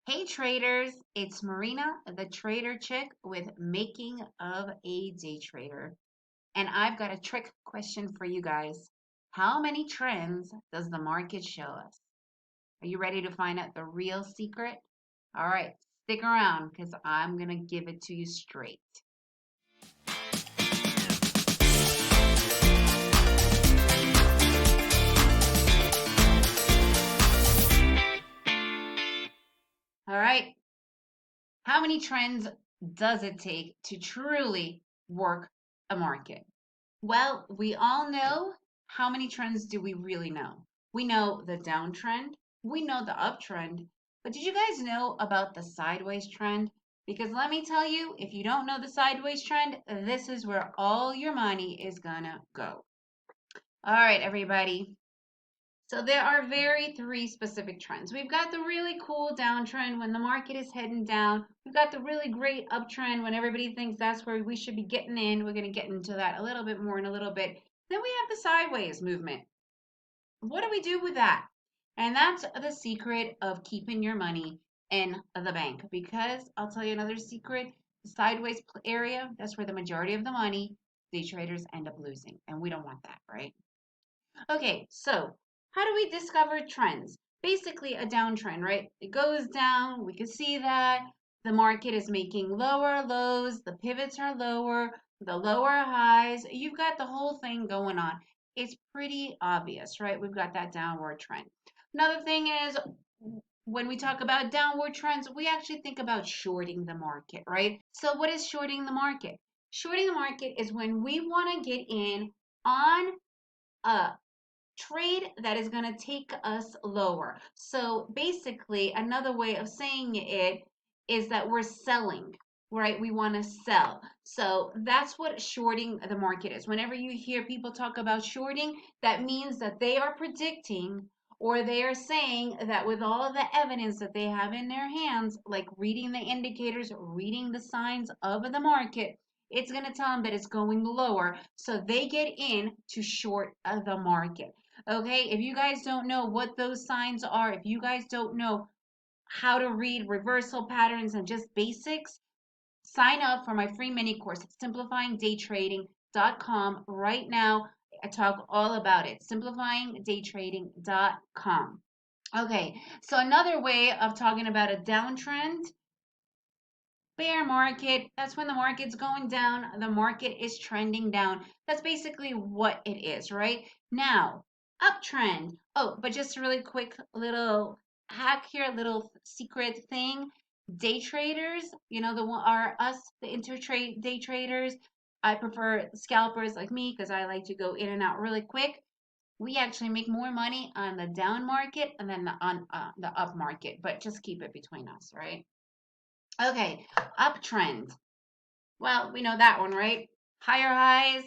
Hey traders, it's Marina, the trader chick with Making of a Day Trader. And I've got a trick question for you guys. How many trends does the market show us? Are you ready to find out the real secret? All right, stick around because I'm going to give it to you straight. All right, how many trends does it take to truly work a market? Well, we all know how many trends do we really know? We know the downtrend, we know the uptrend, but did you guys know about the sideways trend? Because let me tell you, if you don't know the sideways trend, this is where all your money is gonna go. All right, everybody. So there are very three specific trends. We've got the really cool downtrend when the market is heading down. We've got the really great uptrend when everybody thinks that's where we should be getting in. We're going to get into that a little bit more in a little bit. Then we have the sideways movement. What do we do with that? And that's the secret of keeping your money in the bank. Because I'll tell you another secret, the sideways area, that's where the majority of the money day traders end up losing. And we don't want that, right? Okay, so how do we discover trends? Basically, a downtrend, right? It goes down. We can see that the market is making lower lows, the pivots are lower, the lower highs. You've got the whole thing going on. It's pretty obvious, right? We've got that downward trend. Another thing is when we talk about downward trends, we actually think about shorting the market, right? So, what is shorting the market? Shorting the market is when we want to get in on a trade that is going to take us lower. So basically, another way of saying it is that we're selling, right? We want to sell. So that's what shorting the market is. Whenever you hear people talk about shorting, that means that they are predicting or they are saying that with all of the evidence that they have in their hands, like reading the indicators, reading the signs of the market, it's going to tell them that it's going lower. So they get in to short the market. Okay, if you guys don't know what those signs are, if you guys don't know how to read reversal patterns and just basics, sign up for my free mini course, simplifyingdaytrading.com right now. I talk all about it, simplifyingdaytrading.com. Okay, so another way of talking about a downtrend, bear market, that's when the market's going down, the market is trending down. That's basically what it is, right? Now, uptrend. Oh, but just a really quick little hack here, little secret thing. Day traders, the one are us, the intertrade day traders. I prefer scalpers like me because I like to go in and out really quick. We actually make more money on the down market and then on the up market, but just keep it between us, right? Okay, uptrend. Well, we know that one, right? Higher highs,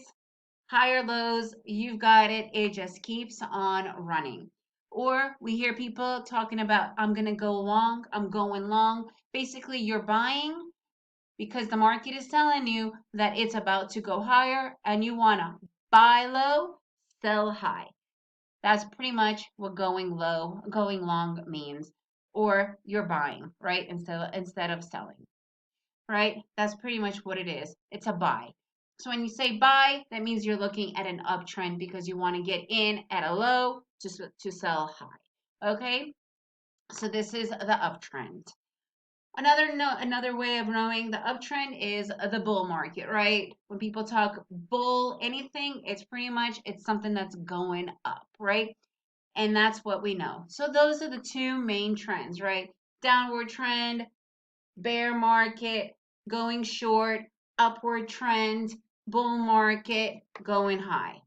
higher lows. You've got it. It just keeps on running. Or we hear people talking about, I'm going to go long, I'm going long. Basically, you're buying because the market is telling you that it's about to go higher and you want to buy low, sell high. That's pretty much what going low, going long means. Or you're buying, right? Instead of selling, right? That's pretty much what it is. It's a buy. So when you say buy, that means you're looking at an uptrend because you want to get in at a low to sell high. Okay? So this is the uptrend. Another way of knowing the uptrend is the bull market, right? When people talk bull anything, it's something that's going up, right? And that's what we know. So those are the two main trends, right? Downward trend, bear market, going short, upward trend, bull market, going high.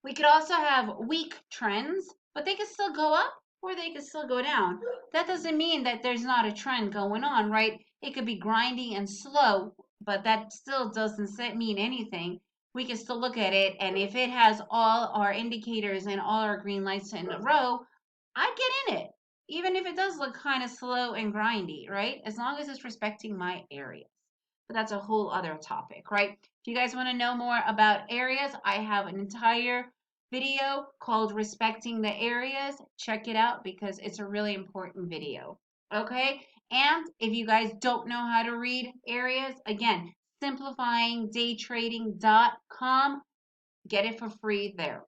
We could also have weak trends, but they could still go up or they could still go down. That doesn't mean that there's not a trend going on, right? It could be grinding and slow, but that still doesn't mean anything. We can still look at it, and if it has all our indicators and all our green lights in a row, I'd get in it, even if it does look kind of slow and grindy, right? As long as it's respecting my areas. But that's a whole other topic, right? If you guys want to know more about areas, I have an entire video called Respecting the Areas. Check it out because it's a really important video. Okay. And if you guys don't know how to read areas, again, simplifyingdaytrading.com, get it for free there.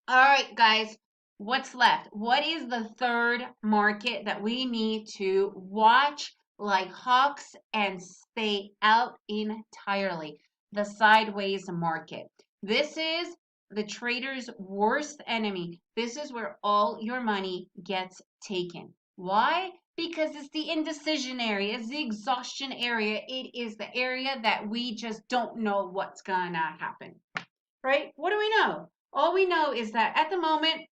All right, guys, what's left? What is the third market that we need to watch like hawks and stay out entirely? The sideways market. This is the trader's worst enemy. This is where all your money gets taken. Why? Because it's the indecision area, it's the exhaustion area. It is the area that we just don't know what's gonna happen, right? What do we know? All we know is that at the moment,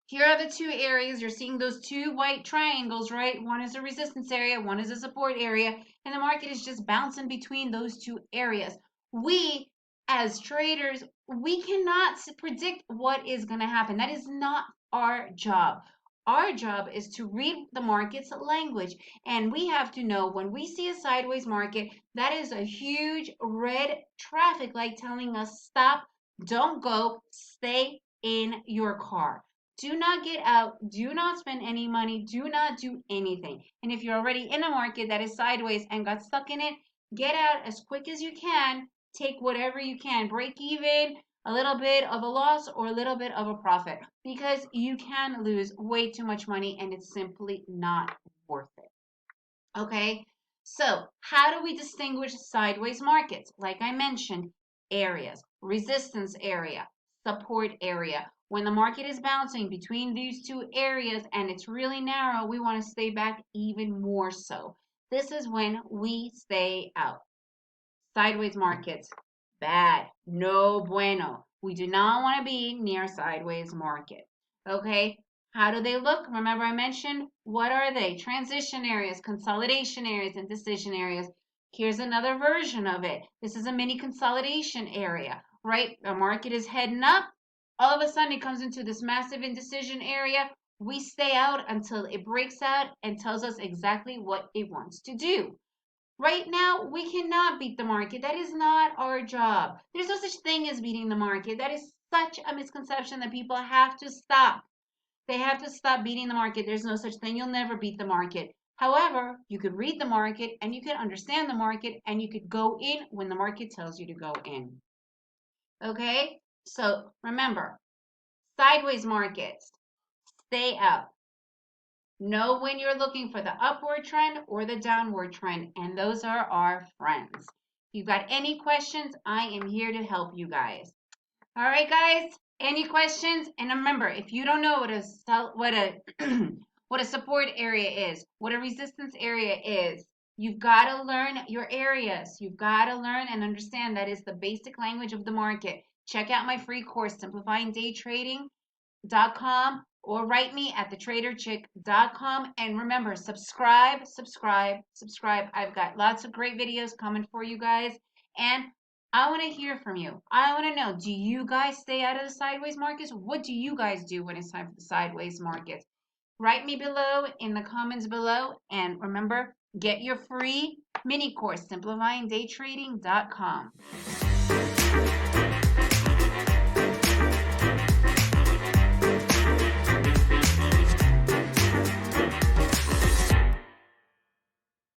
here are the two areas. You're seeing those two white triangles, right? One is a resistance area, one is a support area, and the market is just bouncing between those two areas. We, as traders, we cannot predict what is going to happen. That is not our job. Our job is to read the market's language, and we have to know when we see a sideways market, that is a huge red traffic light telling us stop, don't go, stay in your car. Do not get out. Do not spend any money. Do not do anything. And if you're already in a market that is sideways and got stuck in it, get out as quick as you can. Take whatever you can. Break even, a little bit of a loss or a little bit of a profit, because you can lose way too much money and it's simply not worth it. Okay? So, how do we distinguish sideways markets? Like I mentioned, areas, resistance area, support area. When the market is bouncing between these two areas and it's really narrow, we want to stay back even more so. This is when we stay out. Sideways markets, bad, no bueno. We do not want to be near sideways market. Okay, how do they look? Remember I mentioned, what are they? Transition areas, consolidation areas, and decision areas. Here's another version of it. This is a mini consolidation area, right? The market is heading up. All of a sudden it comes into this massive indecision area. We stay out until it breaks out and tells us exactly what it wants to do. Right now, we cannot beat the market. That is not our job. There's no such thing as beating the market. That is such a misconception that people have to stop. They have to stop beating the market. There's no such thing. You'll never beat the market. However, you could read the market and you could understand the market and you could go in when the market tells you to go in. Okay? So remember, sideways markets, stay out. Know when you're looking for the upward trend or the downward trend, and those are our friends. If you've got any questions, I am here to help you guys. All right, guys, any questions? And remember, if you don't know what a what a support area is, what a resistance area is, you've got to learn your areas. You've got to learn and understand that is the basic language of the market. Check out my free course, Simplifying Day Trading.com, or write me at thetraderchick.com. And remember, subscribe. I've got lots of great videos coming for you guys. And I want to hear from you. I want to know, do you guys stay out of the sideways markets? What do you guys do when it's time for the sideways markets? Write me below in the comments below. And remember, get your free mini course, simplifyingdaytrading.com.